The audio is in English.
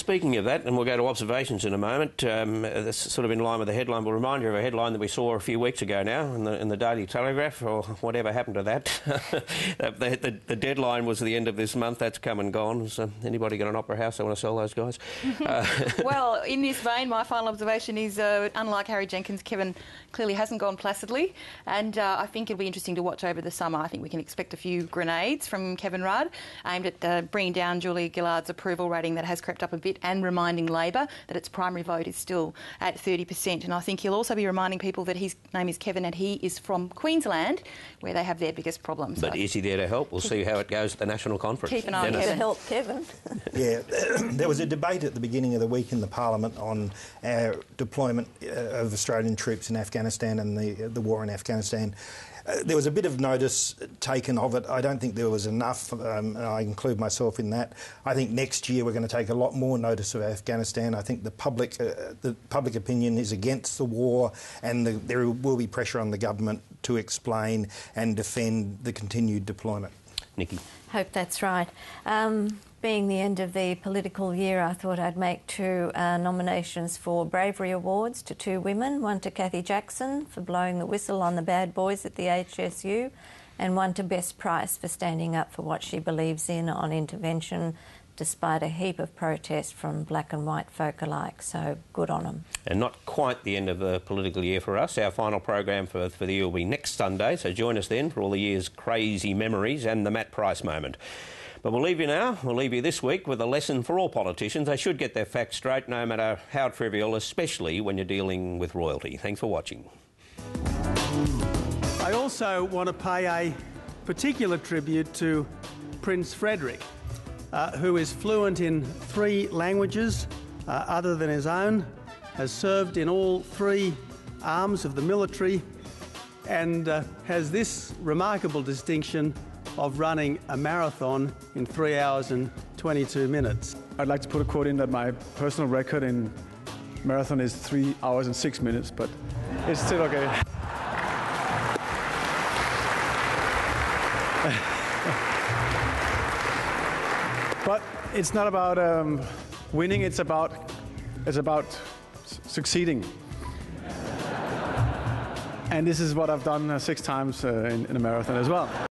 Speaking of that, and we'll go to observations in a moment, that's sort of in line with the headline. We'll remind you of a headline that we saw a few weeks ago now in the Daily Telegraph, or whatever happened to that. the deadline was the end of this month. That's come and gone. So anybody got an opera house they want to sell those guys? Well, in this vein, my final observation is, unlike Harry Jenkins, Kevin clearly hasn't gone placidly, and I think it'll be interesting to watch over the summer. I think we can expect a few grenades from Kevin Rudd aimed at bringing down Julia Gillard's approval rating that has crept up a bit, and reminding Labor that its primary vote is still at 30%. And I think he'll also be reminding people that his name is Kevin and he is from Queensland, where they have their biggest problems. But is he there to help? We'll see how it goes at the National Conference. Keep an eye on Kevin. To help Kevin. Yeah, there was a debate at the beginning of the week in the Parliament on our deployment of Australian troops in Afghanistan and the war in Afghanistan. There was a bit of notice taken of it. I don't think there was enough, and I include myself in that. I think next year we're going to take a lot more notice of Afghanistan. I think the public opinion is against the war, and there will be pressure on the government to explain and defend the continued deployment. Nikki. Hope that's right. Being the end of the political year, I thought I'd make two nominations for Bravery Awards to two women, one to Cathy Jackson for blowing the whistle on the bad boys at the HSU, and one to Bess Price for standing up for what she believes in on intervention, despite a heap of protest from black and white folk alike. So good on them. And not quite the end of the political year for us. Our final program for the year will be next Sunday, so join us then for all the year's crazy memories and the Matt Price moment. But we'll leave you now. We'll leave you this week with a lesson for all politicians. They should get their facts straight, no matter how trivial, especially when you're dealing with royalty. Thanks for watching. I also want to pay a particular tribute to Prince Frederick, who is fluent in 3 languages other than his own, has served in all 3 arms of the military, and has this remarkable distinction of running a marathon in 3 hours and 22 minutes. I'd like to put a quote in that my personal record in marathon is 3 hours and 6 minutes, but it's still okay. But it's not about winning, it's about succeeding. And this is what I've done 6 times in a marathon as well.